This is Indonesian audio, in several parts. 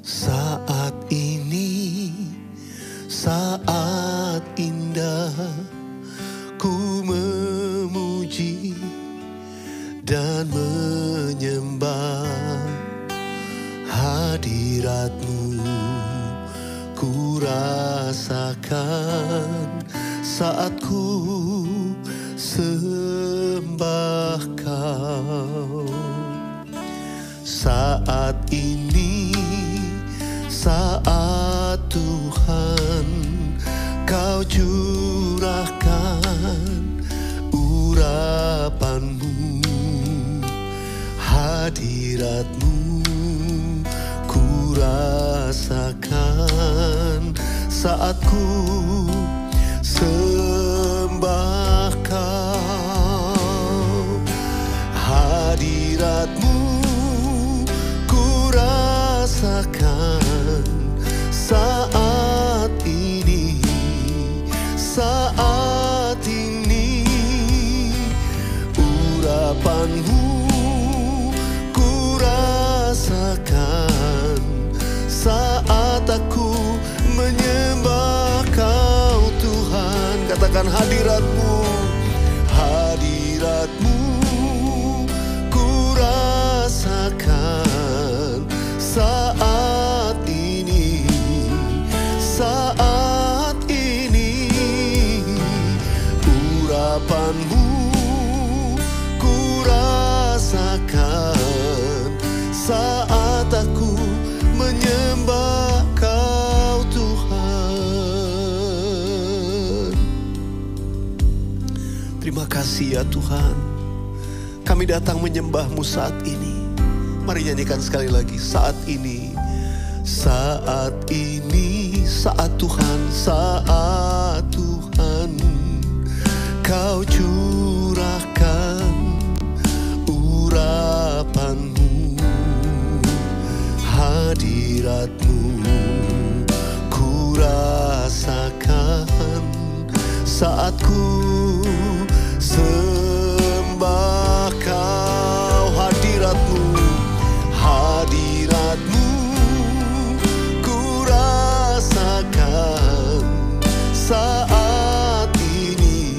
Saat ini, saat indah, ku memuji dan menyembah hadirat-Mu. Ku rasakan saat ku sembah Kau. Saat ini, saat Tuhan Kau curahkan urapan-Mu, hadirat-Mu ku rasakan saat ku sembah Kau. Hadirat-Mu ku rasakan saat ini, saat ini. Urapan-Mu ku rasakan saat aku menyembah Kau, Tuhan. Katakan hadirat-Mu, hadirat-Mu ku rasakan saat ini, saat ini. Urapan-Mu ku rasakan saat aku menyembah Kau, Tuhan. Terima kasih ya Tuhan, kami datang menyembah-Mu saat ini. Mari nyanyikan sekali lagi. Saat ini, saat ini, saat Tuhan, saat Tuhan Kau curahkan urapan-Mu, hadirat-Mu ku rasakan saat ku sembah Kau. Hadirat-Mu, hadirat-Mu ku rasakan saat ini,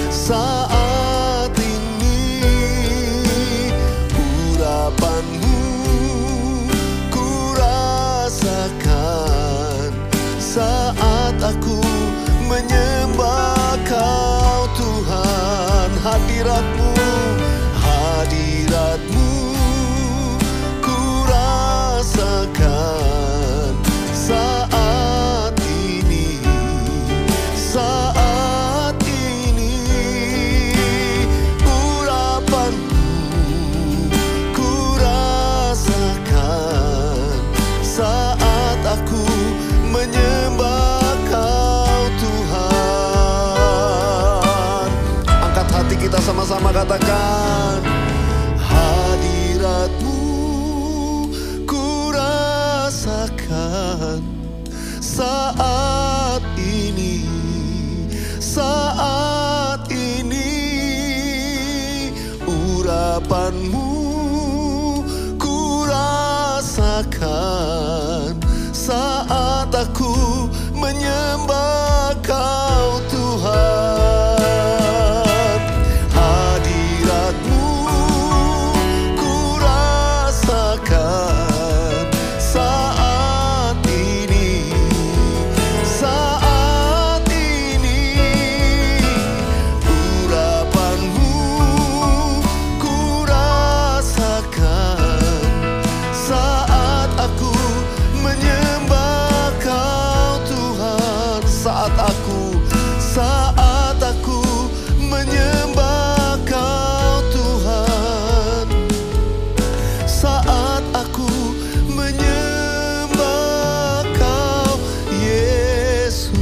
saat ini. Urapan-Mu ku rasakan saat aku menyembah Kau, Tuhan. Hadirat-Mu, hadirat-Mu ku rasakan saat ini, saat ini. Urapan-Mu ku rasakan saat aku menyembah Kau, Tuhan. Angkat hati kita sama-sama, katakan hadirat-Mu ku rasakan saat ini, saat ini. Urapan-Mu ku rasakan saat aku menyembah Kau, Tuhan. Hadirat-Mu ku rasakan saat ini, saat ini. Urapan-Mu ku rasakan saat aku menyembah Kau, Tuhan. Saat aku menyembah Kau, Tuhan. Saat aku menyembah Kau, Yesus.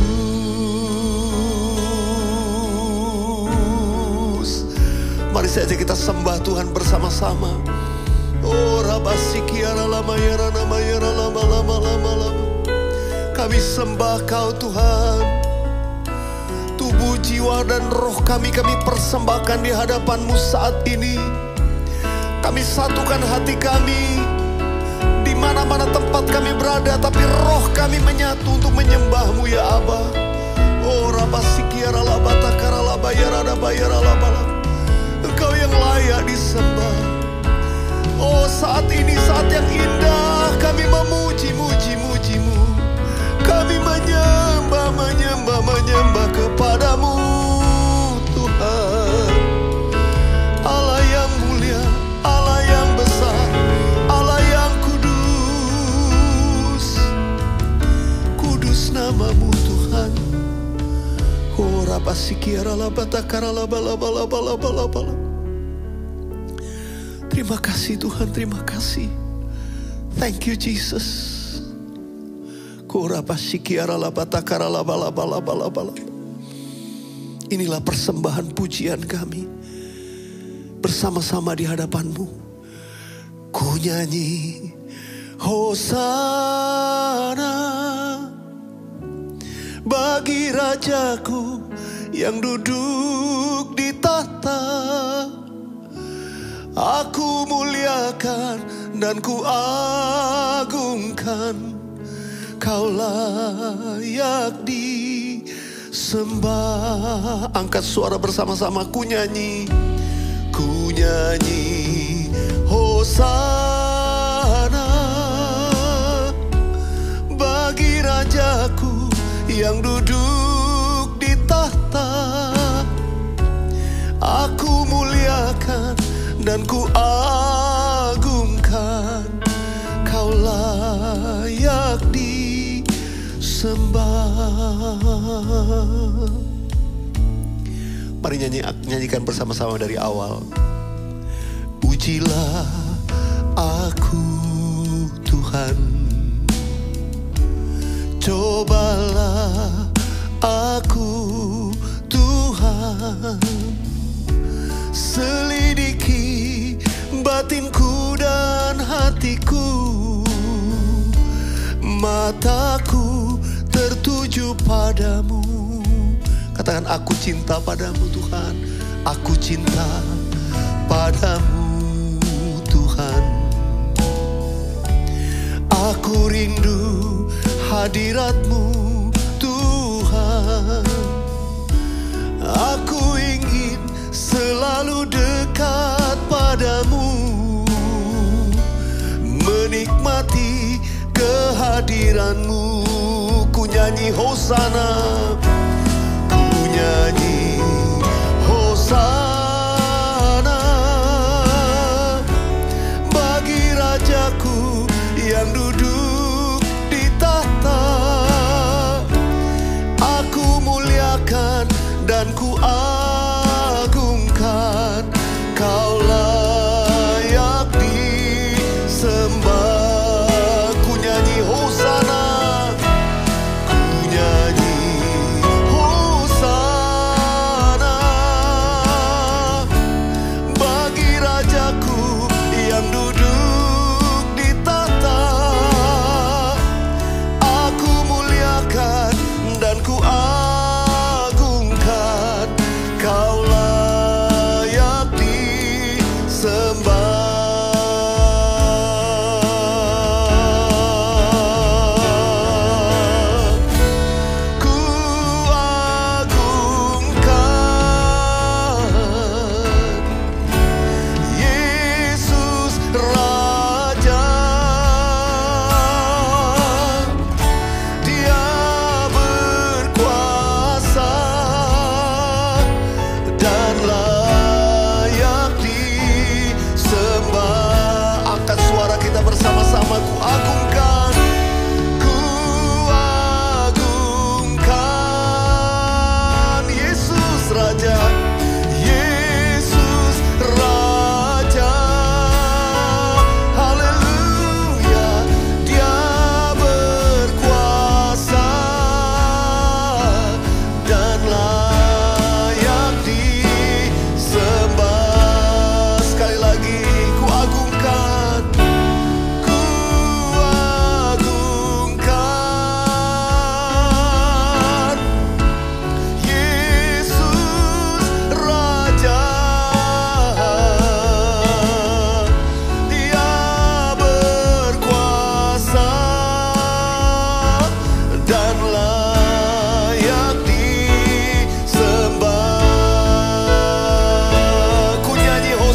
Mari saja kita sembah Tuhan bersama-sama. Oh rabasikiara lama yara nama yara lama lama lama lama. Kami sembah Kau, Tuhan. Tubuh, jiwa, dan roh kami persembahkan di hadapan-Mu saat ini. Kami satukan hati kami. mana-mana tempat kami berada, tapi roh kami menyatu untuk menyembah-Mu ya Aba. Oh Rabasikiara labata karalaba yarada bayaralaba. Engkau yang layak disembah. Oh saat ini saat yang indah, kami memuji-muji-muji-Mu. Kami menyembah kepadamu Tuhan. Allah yang mulia, Allah yang besar, Allah yang kudus. Kudus nama-Mu Tuhan. Oh Rabasikiara labata karalaba. Terima kasih Tuhan, terima kasih. Thank you Jesus. Inilah persembahan pujian kami bersama-sama di hadapan-Mu. Ku nyanyi Hosana bagi Rajaku yang duduk di tahta. Aku muliakan dan ku agungkan. Kau layak disembah. Angkat suara bersama-sama, ku nyanyi Hosana bagi Rajaku yang duduk di tahta. Aku muliakan dan ku agungkan. Kau layak disembah. Mari nyanyikan bersama-sama dari awal. Pujilah aku Tuhan, cobalah aku Tuhan. Selidiki batinku dan hatiku. Mataku tertuju padamu. Katakan, aku cinta padamu Tuhan. Aku cinta padamu Tuhan. Aku rindu hadirat-Mu Tuhan. Aku ingin selalu dekat padamu, menikmati kehadiran-Mu. Ku nyanyi Hosana, ku nyanyi Hosana bagi Rajaku yang duduk di tahta. Aku muliakan dan ku agungkan. Kau layak disembah. Ku nyanyi Hosana, ku nyanyi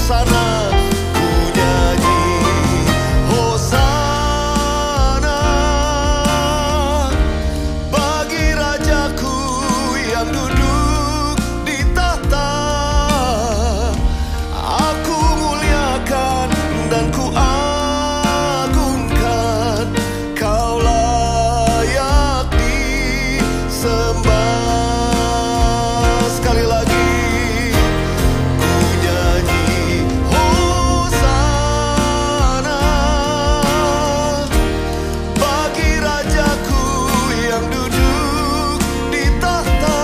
Hosana. Ku nyanyi Hosana bagi Rajaku yang duduk di tahta. Aku muliakan dan ku agungkan, Kau layak disembah. Sekali lagi, ku nyanyi Hosana bagi Rajaku yang duduk di tahta.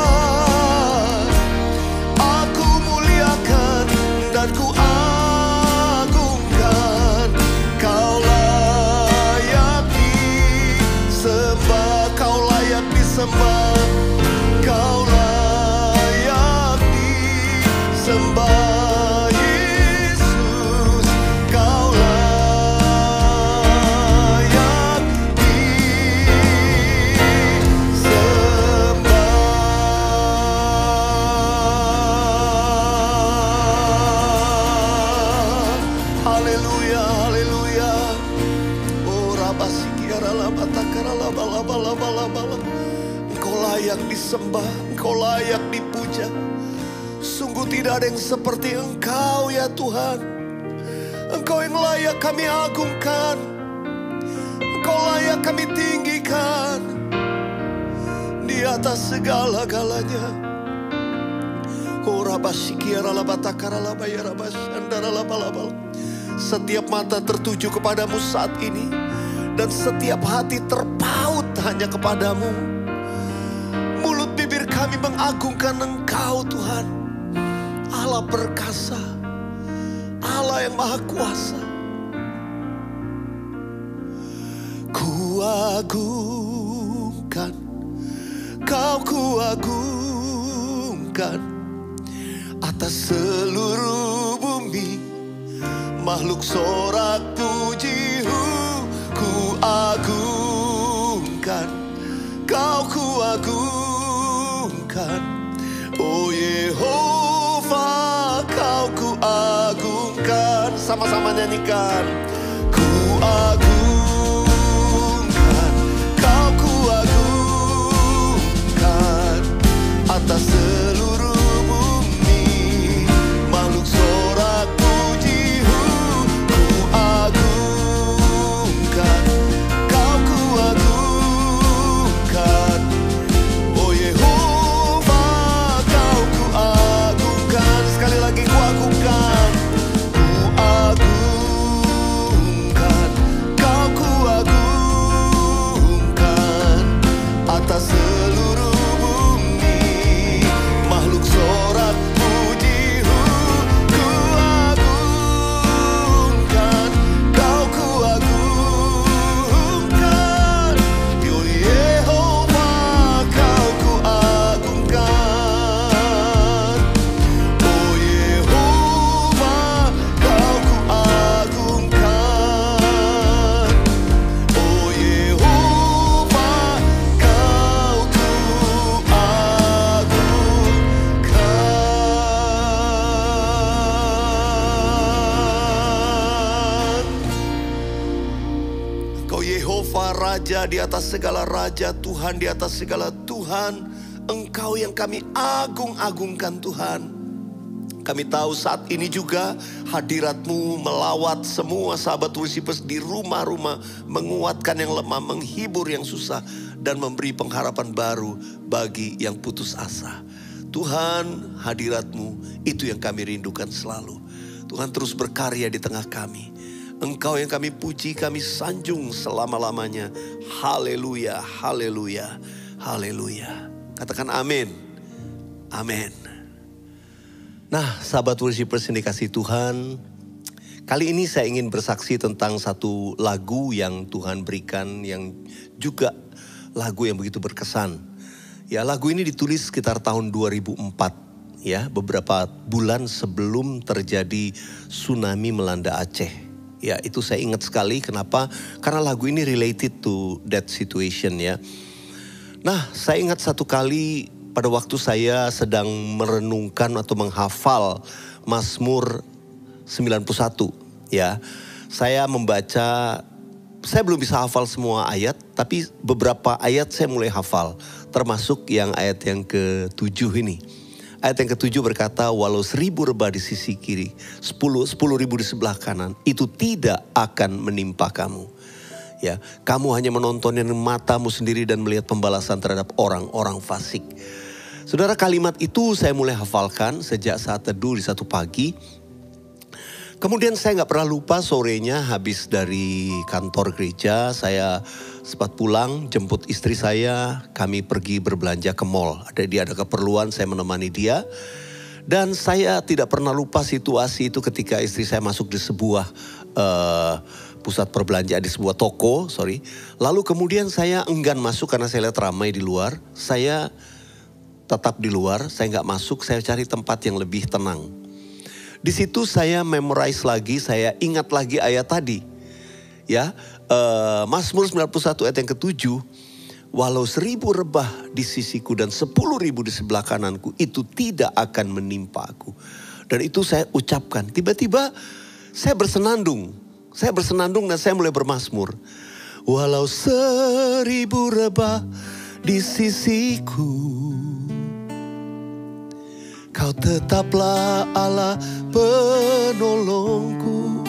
Aku muliakan dan ku agungkan, Kau layak disembah. Kau layak disembah. Kau layak disembah, Yesus. Kau layak disembah. Haleluya, haleluya. Oh, rabasikiara labatakara labalabalabalabala. Engkau layak disembah, Engkau layak dipuja. Sungguh tidak ada yang seperti Engkau ya Tuhan. Engkau yang layak kami agungkan, Engkau layak kami tinggikan di atas segala-galanya. Oh, rabasikiara labatakara labayara basandara labalabal. Setiap mata tertuju kepadamu saat ini, dan setiap hati terpaut hanya kepadamu. Mulut bibir kami mengagungkan Engkau Tuhan, Allah perkasa, Allah yang maha kuasa. Ku agungkan, Kau ku agungkan atas seluruh bumi. Makhluk sorak pujimu ku agungkan, Kau ku agungkan. Oh Yehova, Kau ku agungkan. Sama-sama nyanyikan. Ku agungkan, Kau ku agungkan atas seluruh bumi. Makhluk sorak pujimu ku agungkan, Kau ku agungkan. Oh Yehova, Kau ku agungkan. Sekali lagi, ku agungkan. Ku agungkan, Kau ku agungkan atas seluruh bumi. Makhluk sorak pujimu ku agungkan, Kau ku agungkan. Oh Yehova, Kau ku agungkan. Oh Yehova, Kau ku agungkan. Oh Yehova, Kau ku agungkan. Engkau Yehova, Raja di atas segala raja, Tuhan di atas segala Tuhan. Engkau yang kami agung-agungkan Tuhan. Kami tahu saat ini juga hadirat-Mu melawat semua sahabat Worshipers di rumah-rumah, menguatkan yang lemah, menghibur yang susah, dan memberi pengharapan baru bagi yang putus asa. Tuhan, hadirat-Mu itu yang kami rindukan selalu. Tuhan terus berkarya di tengah kami. Engkau yang kami puji, kami sanjung selama-lamanya. Haleluya, haleluya, haleluya. Katakan amin. Amin. Nah, sahabat Worshipers yang dikasihi Tuhan, kali ini saya ingin bersaksi tentang satu lagu yang Tuhan berikan, yang juga lagu yang begitu berkesan. Ya, lagu ini ditulis sekitar tahun 2004, ya, beberapa bulan sebelum terjadi tsunami melanda Aceh. Ya, itu saya ingat sekali. Kenapa? Karena lagu ini related to that situation, ya. Nah, saya ingat satu kali pada waktu saya sedang merenungkan atau menghafal Mazmur 91 ya. Saya membaca, saya belum bisa hafal semua ayat, tapi beberapa ayat saya mulai hafal. Termasuk yang ayat yang ke-7 ini. Ayat yang ke-7 berkata, walau 1000 rebah di sisi kiri, 10.000 di sebelah kanan, itu tidak akan menimpa kamu. Ya, kamu hanya menonton dengan matamu sendiri dan melihat pembalasan terhadap orang-orang fasik. Saudara, kalimat itu saya mulai hafalkan sejak saat teduh di satu pagi. Kemudian saya gak pernah lupa sorenya habis dari kantor gereja, saya sempat pulang jemput istri saya, kami pergi berbelanja ke mall. Dia ada keperluan, saya menemani dia. Dan saya tidak pernah lupa situasi itu ketika istri saya masuk di sebuah pusat perbelanjaan, di sebuah toko, Lalu kemudian saya enggan masuk karena saya lihat ramai di luar. Saya tetap di luar, saya gak masuk, saya cari tempat yang lebih tenang. Di situ saya memorize lagi, saya ingat lagi ayat tadi. Ya, Mazmur 91 ayat yang ke-7. Walau 1000 rebah di sisiku dan 10.000 di sebelah kananku, itu tidak akan menimpa aku. Dan itu saya ucapkan. Tiba-tiba saya bersenandung dan saya mulai bermazmur. Walau 1000 rebah di sisiku, Kau tetaplah Allah penolongku.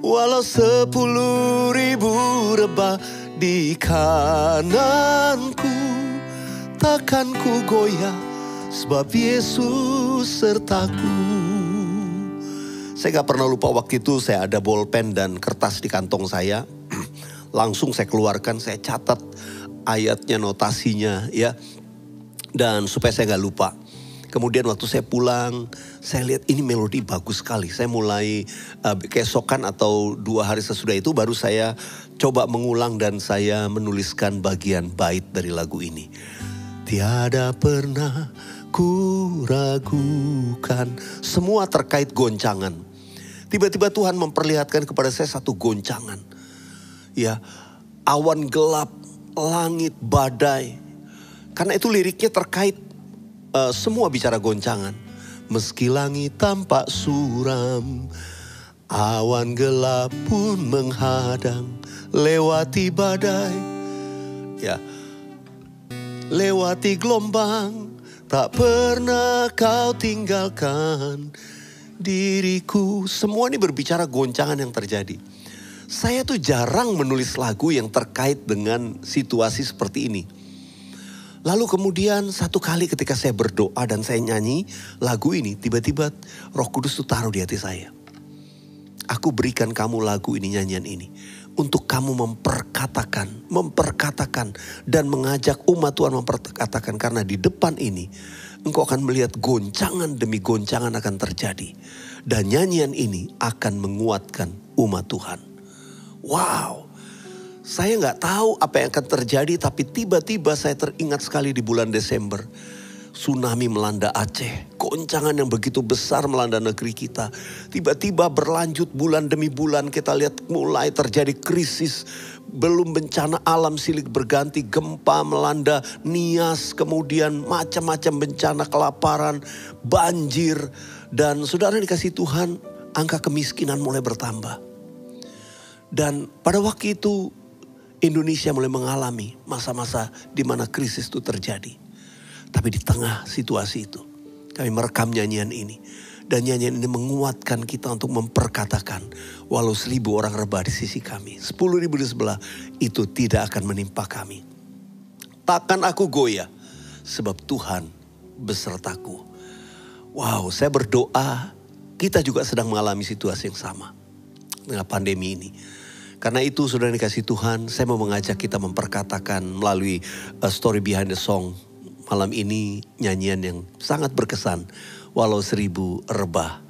Walau 10.000 rebah di kananku, takkan ku goyah sebab Yesus sertaku. Saya gak pernah lupa waktu itu saya ada bolpen dan kertas di kantong saya. Langsung saya keluarkan, saya catat ayatnya, notasinya ya. Dan supaya saya gak lupa. Kemudian waktu saya pulang, saya lihat ini melodi bagus sekali. Saya mulai keesokan atau 2 hari sesudah itu baru saya coba mengulang dan saya menuliskan bagian bait dari lagu ini. Tiada pernah ku ragukan. Semua terkait goncangan. Tiba-tiba Tuhan memperlihatkan kepada saya satu goncangan. Ya, awan gelap, langit, badai. Karena itu liriknya terkait semua bicara goncangan. Meski langit tampak suram, awan gelap pun menghadang, lewati badai, ya, lewati gelombang, tak pernah kau tinggalkan diriku. Semua ini berbicara goncangan yang terjadi. Saya tuh jarang menulis lagu yang terkait dengan situasi seperti ini. Lalu kemudian satu kali ketika saya berdoa dan saya nyanyi lagu ini, tiba-tiba Roh Kudus tuh taruh di hati saya. Aku berikan kamu lagu ini, nyanyian ini, untuk kamu memperkatakan dan mengajak umat Tuhan memperkatakan. Karena di depan ini engkau akan melihat goncangan demi goncangan akan terjadi. Dan nyanyian ini akan menguatkan umat Tuhan. Wow. Saya gak tahu apa yang akan terjadi, tapi tiba-tiba saya teringat sekali di bulan Desember. Tsunami melanda Aceh, goncangan yang begitu besar melanda negeri kita. Tiba-tiba berlanjut bulan demi bulan, kita lihat mulai terjadi krisis. Belum bencana alam silih berganti, gempa melanda Nias, kemudian macam-macam bencana, kelaparan, banjir. Dan saudara dikasih Tuhan, angka kemiskinan mulai bertambah. Dan pada waktu itu Indonesia mulai mengalami masa-masa di mana krisis itu terjadi. Tapi di tengah situasi itu, kami merekam nyanyian ini. Dan nyanyian ini menguatkan kita untuk memperkatakan, walau 1000 orang rebah di sisi kami, 10.000 di sebelah, itu tidak akan menimpa kami. Takkan aku goyah, sebab Tuhan besertaku. Wow, saya berdoa, kita juga sedang mengalami situasi yang sama dengan pandemi ini. Karena itu saudara dikasih Tuhan, saya mau mengajak kita memperkatakan melalui story behind the song malam ini, nyanyian yang sangat berkesan, walau 1000 rebah.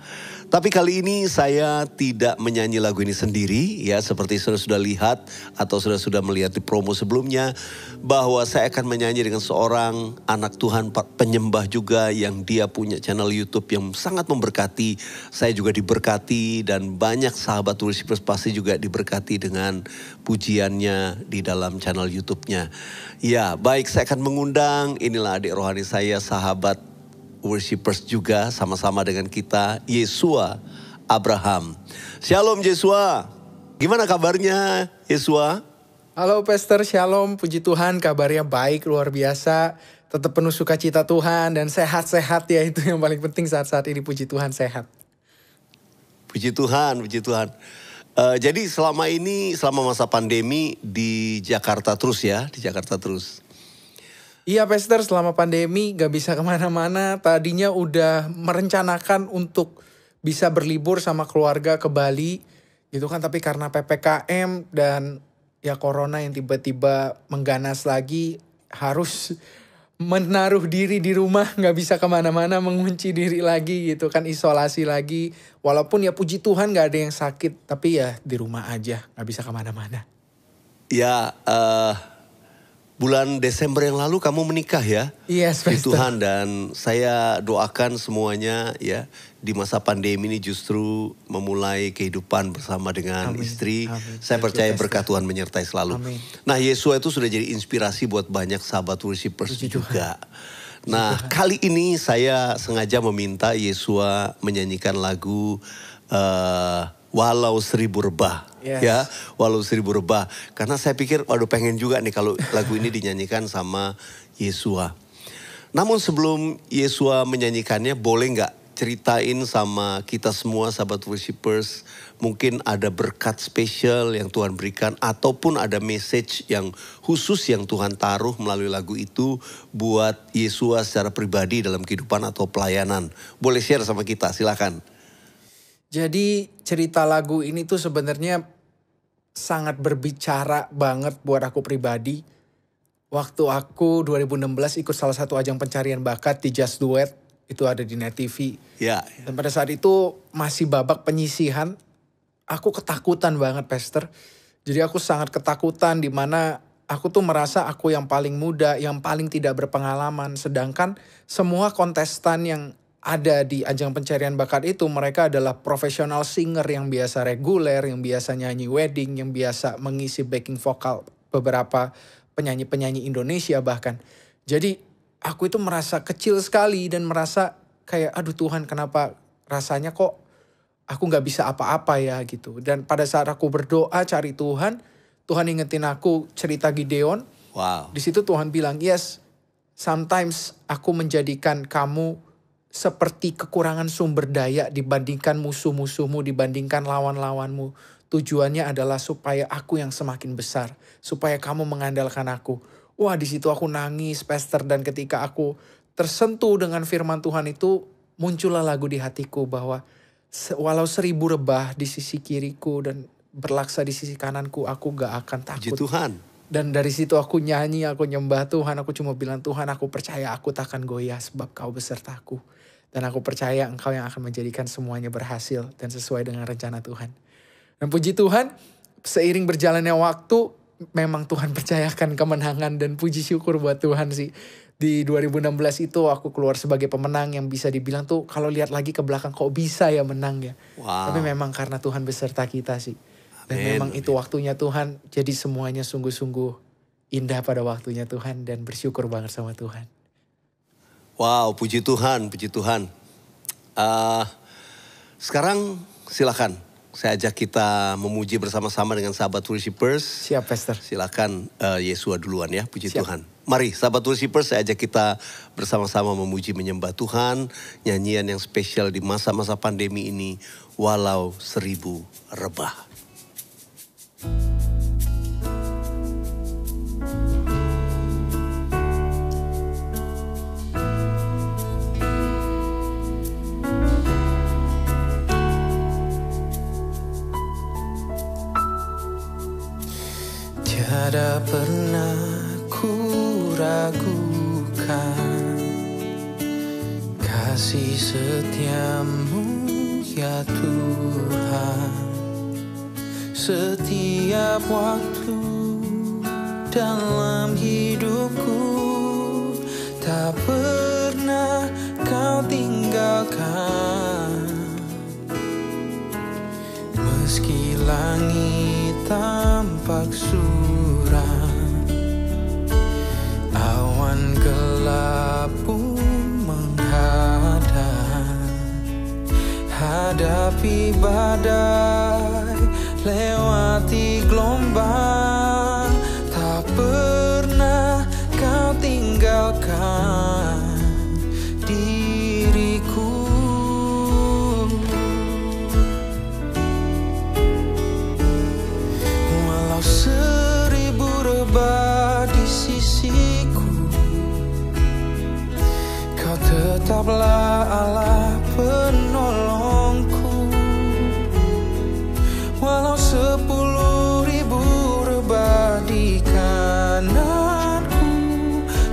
Tapi kali ini saya tidak menyanyi lagu ini sendiri, ya, seperti saudara sudah lihat atau sudah melihat di promo sebelumnya, bahwa saya akan menyanyi dengan seorang anak Tuhan penyembah juga yang dia punya channel YouTube yang sangat memberkati. Saya juga diberkati dan banyak sahabat Worshipers pasti juga diberkati dengan pujiannya di dalam channel YouTube-nya. Ya, baik, saya akan mengundang, inilah adik rohani saya, sahabat worshipers juga sama-sama dengan kita, Yesua Abraham. Shalom Yesua, gimana kabarnya Yesua? Halo Pastor, shalom, puji Tuhan kabarnya baik, luar biasa. Tetap penuh sukacita Tuhan dan sehat-sehat ya, itu yang paling penting saat-saat ini, puji Tuhan sehat. Puji Tuhan, puji Tuhan. Jadi selama masa pandemi di Jakarta terus ya, di Jakarta terus. Iya Pastor, selama pandemi gak bisa kemana-mana. Tadinya udah merencanakan untuk bisa berlibur sama keluarga ke Bali gitu kan. Tapi karena PPKM dan ya corona yang tiba-tiba mengganas lagi, harus menaruh diri di rumah, gak bisa kemana-mana, mengunci diri lagi gitu kan, isolasi lagi. Walaupun ya puji Tuhan gak ada yang sakit, tapi ya di rumah aja, gak bisa kemana-mana. Ya, bulan Desember yang lalu kamu menikah ya? Yes, Puji Pastor. Tuhan, dan saya doakan semuanya ya di masa pandemi ini justru memulai kehidupan bersama dengan istri. Amin. Saya percaya berkat Tuhan menyertai selalu. Amin. Nah, Yesua itu sudah jadi inspirasi buat banyak sahabat worshipers juga. Nah, kali ini saya sengaja meminta Yesua menyanyikan lagu Walau Seribu Rebah. Yes. Ya, Walau Seribu Rebah. Karena saya pikir, waduh pengen juga nih kalau lagu ini dinyanyikan sama Yesua. Namun sebelum Yesua menyanyikannya, boleh nggak ceritain sama kita semua sahabat worshipers, mungkin ada berkat spesial yang Tuhan berikan, ataupun ada message yang khusus yang Tuhan taruh melalui lagu itu buat Yesua secara pribadi dalam kehidupan atau pelayanan. Boleh share sama kita, silakan. Jadi cerita lagu ini tuh sebenarnya sangat berbicara banget buat aku pribadi. Waktu aku 2016 ikut salah satu ajang pencarian bakat di Just Duet, itu ada di Net TV. Ya. Dan pada saat itu masih babak penyisihan, aku ketakutan banget Pastor. Jadi aku sangat ketakutan, di mana aku tuh merasa aku yang paling muda, yang paling tidak berpengalaman. Sedangkan semua kontestan yang ada di ajang pencarian bakat itu, mereka adalah profesional singer yang biasa reguler, yang biasa nyanyi wedding, yang biasa mengisi backing vokal beberapa penyanyi-penyanyi Indonesia bahkan. Jadi aku itu merasa kecil sekali dan merasa kayak aduh Tuhan, kenapa rasanya kok aku gak bisa apa-apa ya gitu. Dan pada saat aku berdoa cari Tuhan, Tuhan ingetin aku cerita Gideon. Wow. Di situ Tuhan bilang, yes, sometimes aku menjadikan kamu seperti kekurangan sumber daya dibandingkan musuh-musuhmu, dibandingkan lawan-lawanmu. Tujuannya adalah supaya aku yang semakin besar, supaya kamu mengandalkan aku. Wah, di situ aku nangis, Pastor, dan ketika aku tersentuh dengan firman Tuhan itu, muncullah lagu di hatiku bahwa walau 1000 rebah di sisi kiriku dan berlaksa di sisi kananku, aku gak akan takut. Puji Tuhan. Dan dari situ aku nyanyi, aku nyembah Tuhan, aku cuma bilang, Tuhan, aku percaya aku takkan goyah sebab kau besertaku. Dan aku percaya engkau yang akan menjadikan semuanya berhasil dan sesuai dengan rencana Tuhan. Dan puji Tuhan, seiring berjalannya waktu, memang Tuhan percayakan kemenangan, dan puji syukur buat Tuhan sih. Di 2016 itu aku keluar sebagai pemenang yang bisa dibilang tuh kalau lihat lagi ke belakang kok bisa ya menang ya. Wow. Tapi memang karena Tuhan beserta kita sih. Dan memang itu waktunya Tuhan, jadi semuanya sungguh-sungguh indah pada waktunya Tuhan, dan bersyukur banget sama Tuhan. Wow, puji Tuhan, puji Tuhan. Sekarang silakan, saya ajak kita memuji bersama-sama dengan sahabat worshipers. Siap, Pastor. Silakan Yesua duluan ya, puji Siap. Tuhan. Mari sahabat worshipers, saya ajak kita bersama-sama memuji menyembah Tuhan. Nyanyian yang spesial di masa-masa pandemi ini, Walau 1000 Rebah. Tiada pernah ku ragukan kasih setiamu ya Tuhan. Setiap waktu dalam hidupku tak pernah kau tinggalkan. Meski langit tampak suram, awan gelap pun menghadap, hadapi badai, lewati gelombang, tak pernah kau tinggalkan diriku. Walau 1000 rebah di sisiku, kau tetaplah Allah penolongku. Walau 10.000 rebah di kananku,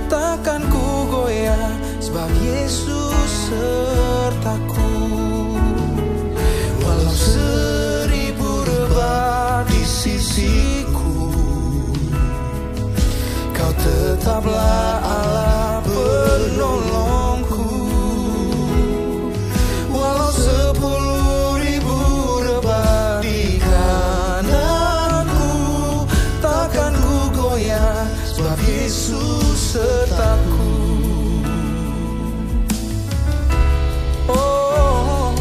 takkan ku goyah, sebab Yesus sertaku. Walau 1000 rebah di sisiku, kau tetaplah Allah penolongku. Walau 10.000 rebah di kananku, takkan ku goyah, sebab Yesus sertaku. Oh,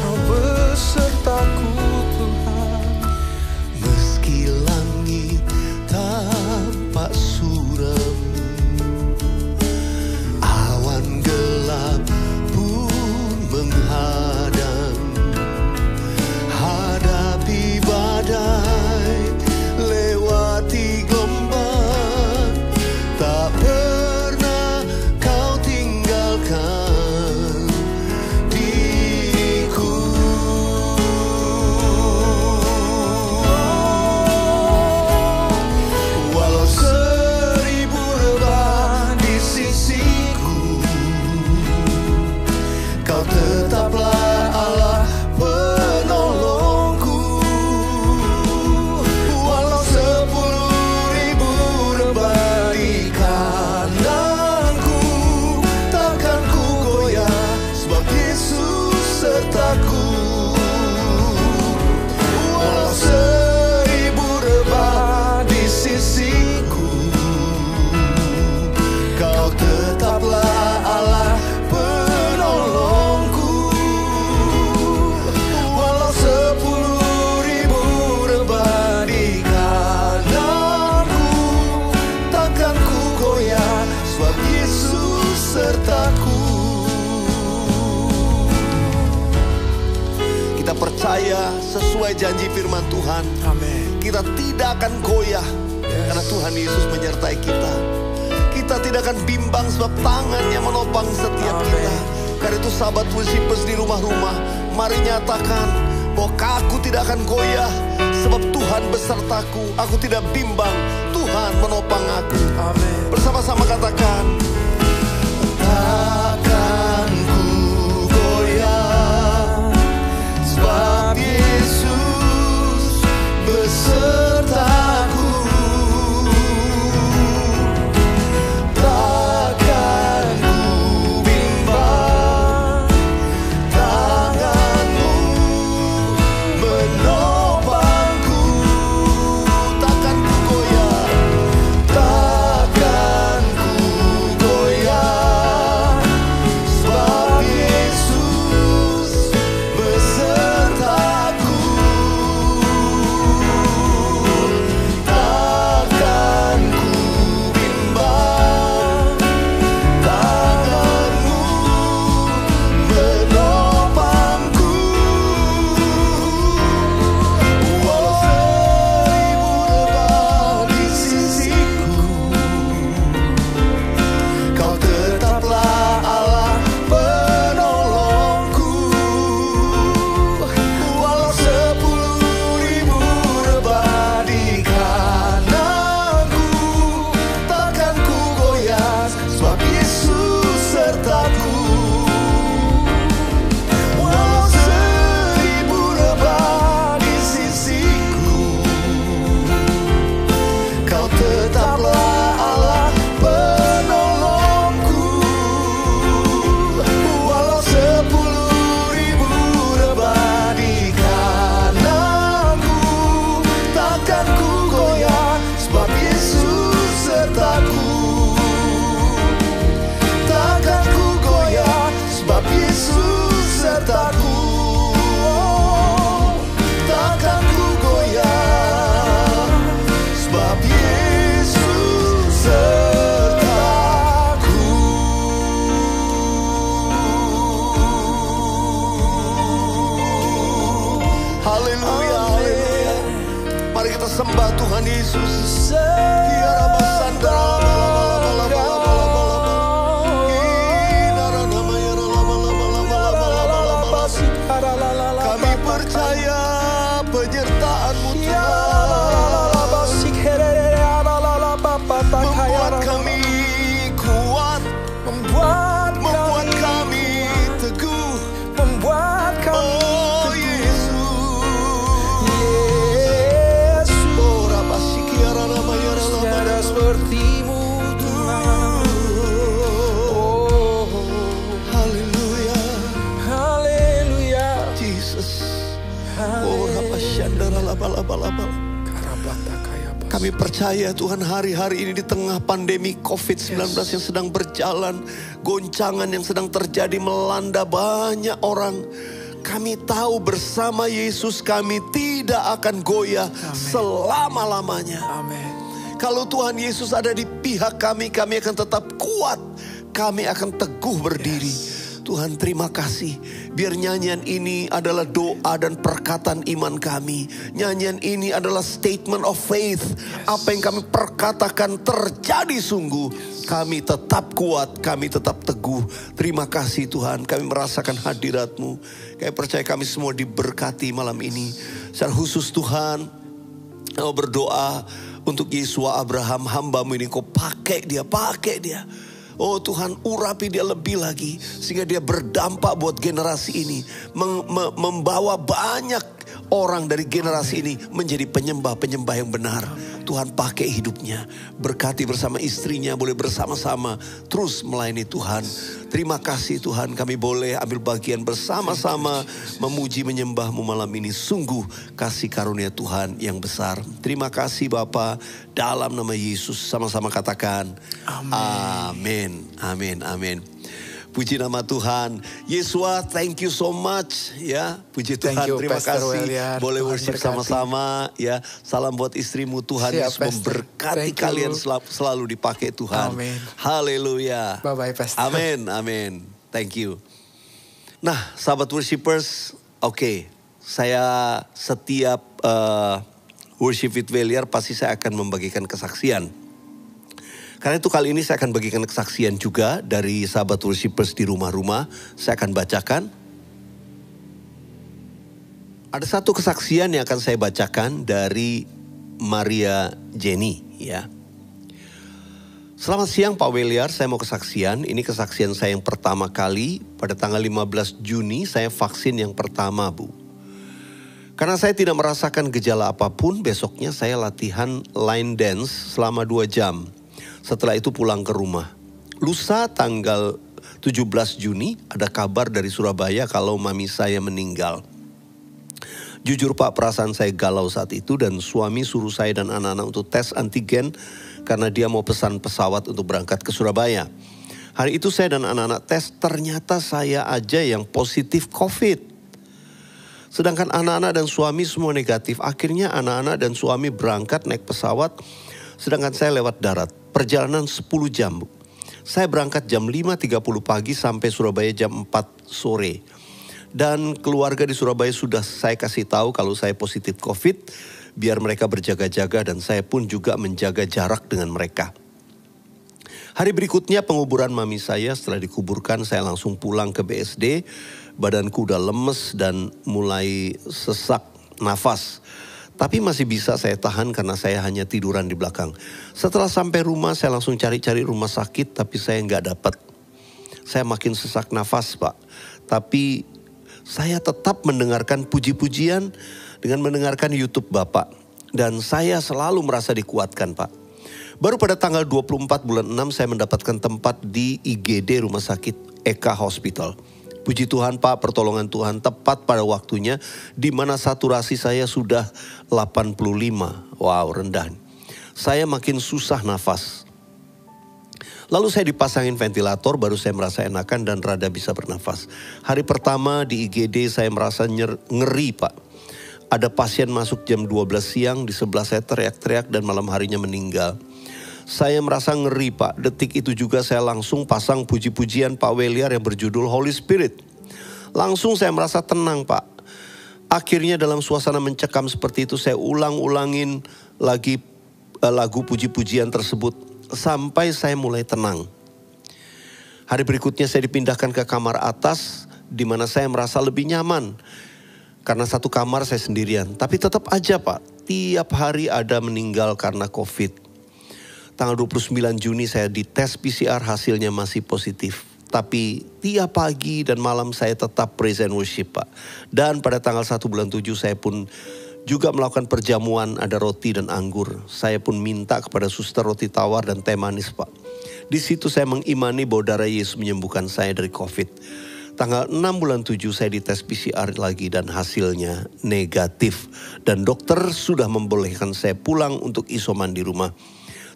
Kau besertaku Tuhan. Meski langit tampak suram, awan gelap pun menghadang, hadapi badai, lewati gelombang, tak pernah kau tinggalkan diriku. Walau 1000 rebah di sisiku, kau tetaplah Allah penolongku. Walau 10.000 rebah di kananku, takkan ku goyah, sebab Yesus sertaku. Walau 1000 rebah di sisiku, kau tetaplah Allah penolongku. Walau 10.000 rebah di kananku, takkan ku goyah, sebab Yesus sertaku. Kita percaya sesuai janji firman Tuhan, Amin. kita tidak akan goyah karena Tuhan Yesus menyertai kita. Kita tidak akan bimbang sebab tangannya menopang setiap Amin. kita. Karena itu sahabat Worshipers di rumah-rumah, mari nyatakan bahwa aku tidak akan goyah sebab Tuhan besertaku. Aku tidak bimbang, Tuhan menopang aku. Amin. Bersama-sama katakan, takkan ku goyah sebab Yesus besertaku. Takkan ku bimbang, tanganmu menopangku. Takkan ku goyah, takkan ku Tuhan Yesus. Kiara basandara kami percaya penyertaan-Mu Tuhan. Membuat kami kuat, membuat kami teguh, membuat kami oh Yesus. Oh Rabasikiara Ramayara tiada seperti-Mu Tuhan. Oh, Haleluya, haleluya. Jesus. Oh Rabashandara Labalaba. Kami percaya Tuhan, hari-hari ini di tengah pandemi COVID-19 yang sedang berjalan, goncangan yang sedang terjadi melanda banyak orang. Kami tahu bersama Yesus kami tidak akan goyah selama-lamanya. Amin. Kalau Tuhan Yesus ada di pihak kami, kami akan tetap kuat. Kami akan teguh berdiri. Tuhan, terima kasih. Biar nyanyian ini adalah doa dan perkataan iman kami. Nyanyian ini adalah statement of faith. Apa yang kami perkatakan terjadi sungguh. Kami tetap kuat, kami tetap teguh. Terima kasih Tuhan, kami merasakan hadirat-Mu. Kami percaya kami semua diberkati malam ini. Secara khusus Tuhan, kami berdoa untuk Yesua Abraham, hamba-Mu ini. Kau pakai dia. Oh Tuhan, urapi dia lebih lagi sehingga dia berdampak buat generasi ini, membawa banyak orang dari generasi ini menjadi penyembah yang benar. Tuhan pakai hidupnya, berkati bersama istrinya, boleh bersama-sama terus melayani Tuhan. Terima kasih Tuhan, kami boleh ambil bagian bersama-sama memuji menyembah-Mu malam ini. Sungguh kasih karunia Tuhan yang besar. Terima kasih Bapa, dalam nama Yesus sama-sama katakan amin. Amin. Puji nama Tuhan. Yesua, thank you so much ya. Puji Tuhan, terima kasih. Welliar. Boleh Tuhan worship berkati. sama-sama ya. Salam buat istrimu, Tuhan Siap, Yesus Pastor. memberkati Thank kalian you. selalu dipakai Tuhan. Amin. Haleluya. Bye-bye, Pastor. Amin. Thank you. Nah, sahabat worshipers, oke. Saya setiap worship with Welliar pasti saya akan membagikan kesaksian. Karena itu kali ini saya akan bagikan kesaksian juga dari sahabat worshipers di rumah-rumah. Saya akan bacakan. Ada satu kesaksian yang akan saya bacakan dari Maria Jenny ya. Selamat siang Pak Welliar, saya mau kesaksian. Ini kesaksian saya yang pertama kali. Pada tanggal 15 Juni saya vaksin yang pertama Bu. Karena saya tidak merasakan gejala apapun, besoknya saya latihan line dance selama 2 jam. Setelah itu pulang ke rumah. Lusa tanggal 17 Juni ada kabar dari Surabaya kalau mami saya meninggal. Jujur Pak, perasaan saya galau saat itu dan suami suruh saya dan anak-anak untuk tes antigen karena dia mau pesan pesawat untuk berangkat ke Surabaya. Hari itu saya dan anak-anak tes, ternyata saya aja yang positif COVID. Sedangkan anak-anak dan suami semua negatif. Akhirnya anak-anak dan suami berangkat naik pesawat, sedangkan saya lewat darat. Perjalanan 10 jam. Saya berangkat jam 5.30 pagi sampai Surabaya jam 4 sore. Dan keluarga di Surabaya sudah saya kasih tahu kalau saya positif COVID. Biar mereka berjaga-jaga dan saya pun juga menjaga jarak dengan mereka. Hari berikutnya penguburan mami saya. Setelah dikuburkan saya langsung pulang ke BSD. Badanku udah lemes dan mulai sesak nafas. Tapi masih bisa saya tahan karena saya hanya tiduran di belakang. Setelah sampai rumah saya langsung cari-cari rumah sakit tapi saya nggak dapat. Saya makin sesak nafas Pak. Tapi saya tetap mendengarkan puji-pujian dengan mendengarkan YouTube Bapak. Dan saya selalu merasa dikuatkan Pak. Baru pada tanggal 24 bulan 6 saya mendapatkan tempat di IGD Rumah Sakit Eka Hospital. Puji Tuhan Pak, pertolongan Tuhan tepat pada waktunya di mana saturasi saya sudah 85. Wow, rendah. Saya makin susah nafas. Lalu saya dipasangin ventilator, baru saya merasa enakan dan rada bisa bernafas. Hari pertama di IGD saya merasa ngeri Pak. Ada pasien masuk jam 12 siang, di sebelah saya teriak-teriak dan malam harinya meninggal. Saya merasa ngeri Pak. Detik itu juga saya langsung pasang puji-pujian Pak Welliar yang berjudul Holy Spirit. Langsung saya merasa tenang Pak. Akhirnya dalam suasana mencekam seperti itu saya ulang-ulangin lagi lagu puji-pujian tersebut sampai saya mulai tenang. Hari berikutnya saya dipindahkan ke kamar atas, di mana saya merasa lebih nyaman. Karena satu kamar saya sendirian. Tapi tetap aja Pak, tiap hari ada meninggal karena COVID. Tanggal 29 Juni saya dites PCR, hasilnya masih positif. Tapi tiap pagi dan malam saya tetap praise and worship Pak. Dan pada tanggal 1 bulan 7 saya pun juga melakukan perjamuan, ada roti dan anggur. Saya pun minta kepada suster roti tawar dan teh manis Pak. Di situ saya mengimani bahwa darah Yesus menyembuhkan saya dari COVID. Tanggal 6 bulan 7 saya dites PCR lagi dan hasilnya negatif. Dan dokter sudah membolehkan saya pulang untuk isoman di rumah.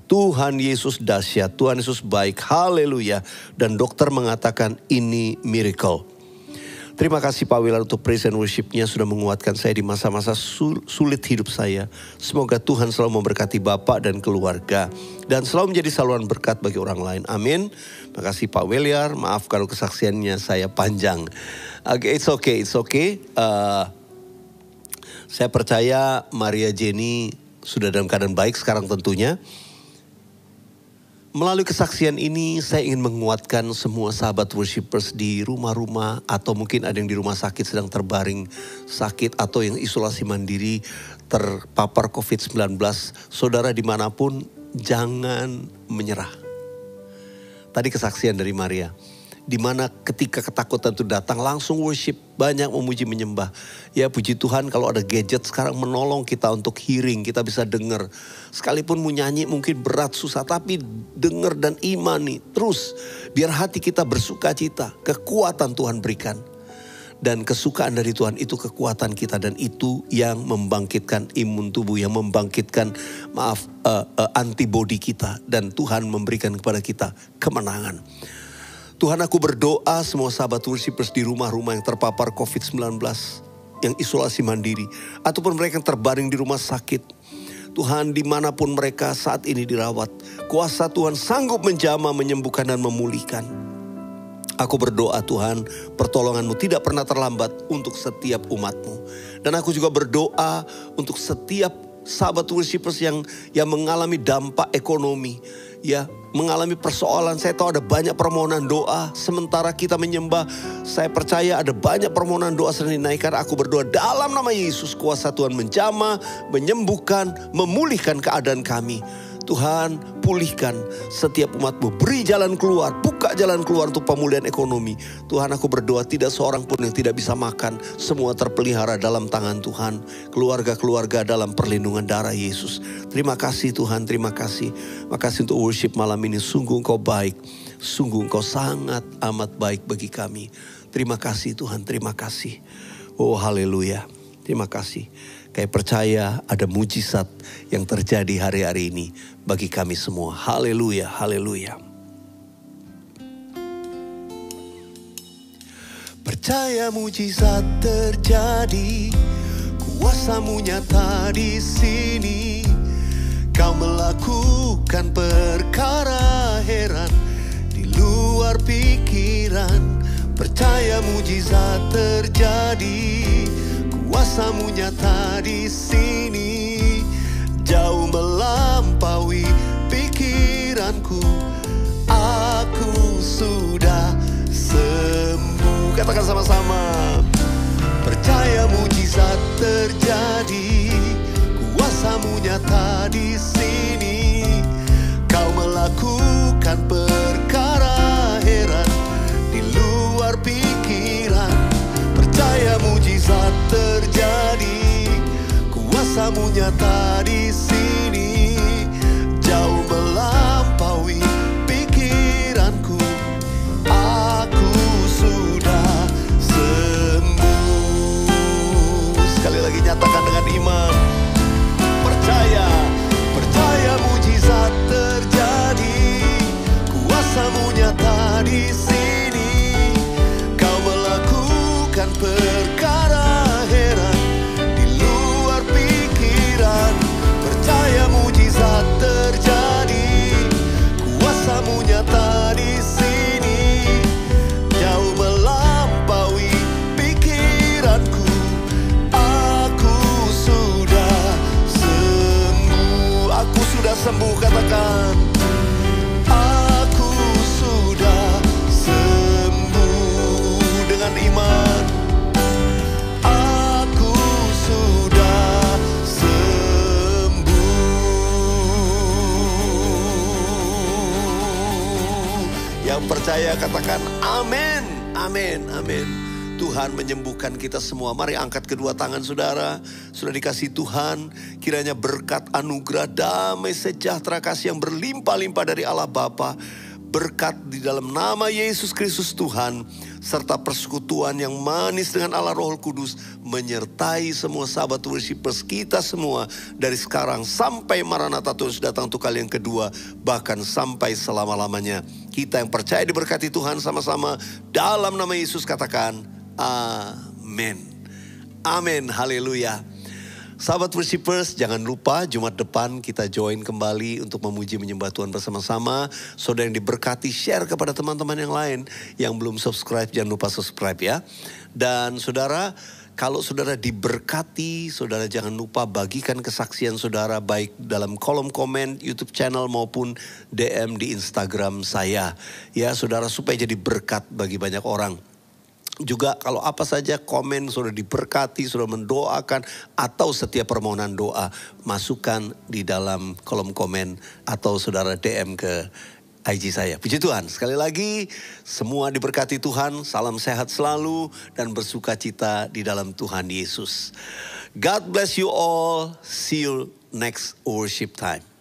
Tuhan Yesus dahsyat, Tuhan Yesus baik, haleluya. Dan dokter mengatakan ini miracle. Terima kasih Pak Wilar untuk praise and worship-nya sudah menguatkan saya di masa-masa sulit hidup saya. Semoga Tuhan selalu memberkati Bapak dan keluarga. Dan selalu menjadi saluran berkat bagi orang lain. Amin. Terima kasih Pak Wilar. Maaf kalau kesaksiannya saya panjang. It's okay. Saya percaya Maria Jenny sudah dalam keadaan baik sekarang tentunya. Melalui kesaksian ini saya ingin menguatkan semua sahabat worshipers di rumah-rumah atau mungkin ada yang di rumah sakit sedang terbaring sakit atau yang isolasi mandiri terpapar COVID-19. Saudara dimanapun jangan menyerah. Tadi kesaksian dari Maria. Di mana ketika ketakutan itu datang langsung worship, banyak memuji menyembah. Ya puji Tuhan kalau ada gadget sekarang menolong kita untuk hearing, kita bisa dengar. Sekalipun mau nyanyi mungkin berat susah, tapi dengar dan imani terus. Biar hati kita bersuka cita, kekuatan Tuhan berikan. Dan kesukaan dari Tuhan itu kekuatan kita dan itu yang membangkitkan imun tubuh, yang membangkitkan antibodi kita. Dan Tuhan memberikan kepada kita kemenangan. Tuhan aku berdoa semua sahabat worshipers di rumah-rumah yang terpapar COVID-19. Yang isolasi mandiri. Ataupun mereka yang terbaring di rumah sakit. Tuhan dimanapun mereka saat ini dirawat. Kuasa Tuhan sanggup menjamah, menyembuhkan dan memulihkan. Aku berdoa Tuhan pertolonganmu tidak pernah terlambat untuk setiap umatmu. Dan aku juga berdoa untuk setiap sahabat worshipers yang mengalami dampak ekonomi. Ya, mengalami persoalan. Saya tahu ada banyak permohonan doa. Sementara kita menyembah, saya percaya ada banyak permohonan doa sedang dinaikkan. Aku berdoa dalam nama Yesus, kuasa Tuhan menjamah, menyembuhkan, memulihkan keadaan kami. Tuhan pulihkan setiap umatmu, beri jalan keluar, buka jalan keluar untuk pemulihan ekonomi. Tuhan aku berdoa tidak seorang pun yang tidak bisa makan, semua terpelihara dalam tangan Tuhan. Keluarga-keluarga dalam perlindungan darah Yesus. Terima kasih Tuhan, terima kasih. Makasih untuk worship malam ini, sungguh Engkau baik, sungguh Engkau sangat amat baik bagi kami. Terima kasih Tuhan, terima kasih. Oh haleluya, terima kasih. Kayak percaya ada mujizat yang terjadi hari-hari ini bagi kami semua. Haleluya, haleluya. Percaya mujizat terjadi, kuasa-Mu nyata di sini. Kau melakukan perkara heran di luar pikiran. Percaya mujizat terjadi. Kuasa-Mu nyata di sini, jauh melampaui pikiranku. Aku sudah sembuh. Katakan sama-sama. Percaya mujizat terjadi. Kuasa-Mu nyata di sini. Kau melakukan perkara heran di luar pikiran. Percaya mujizat terjadi, kuasa-Mu nyata di sini, jauh melampaui pikiranku. Aku sudah sembuh. Sekali lagi nyatakan dengan iman. Percaya, percaya mujizat terjadi, kuasa-Mu nyata di sini. Kau melakukan perkara heran di luar pikiran. Percaya percaya katakan amin, amin, amin. Tuhan menyembuhkan kita semua. Mari angkat kedua tangan saudara. Sudah dikasih Tuhan. Kiranya berkat, anugerah, damai, sejahtera, kasih yang berlimpah-limpah dari Allah Bapa. Berkat di dalam nama Yesus Kristus Tuhan. Serta persekutuan yang manis dengan Allah Roh Kudus. Menyertai semua sahabat worshipers kita semua. Dari sekarang sampai Maranatha Tuhan sudah datang untuk kali yang kedua. Bahkan sampai selama-lamanya. Kita yang percaya diberkati Tuhan sama-sama. Dalam nama Yesus katakan amin. Amin, haleluya. Sahabat worshipers, jangan lupa Jumat depan kita join kembali untuk memuji menyembah Tuhan bersama-sama. Saudara yang diberkati, share kepada teman-teman yang lain. Yang belum subscribe, jangan lupa subscribe ya. Dan saudara, kalau saudara diberkati, saudara jangan lupa bagikan kesaksian saudara baik dalam kolom komen YouTube channel maupun DM di Instagram saya. Ya saudara, supaya jadi berkat bagi banyak orang. Juga kalau apa saja komen sudah diberkati, sudah mendoakan atau setiap permohonan doa, masukkan di dalam kolom komen atau saudara DM ke IG saya. Puji Tuhan, sekali lagi semua diberkati Tuhan, salam sehat selalu dan bersuka cita di dalam Tuhan Yesus. God bless you all, see you next worship time.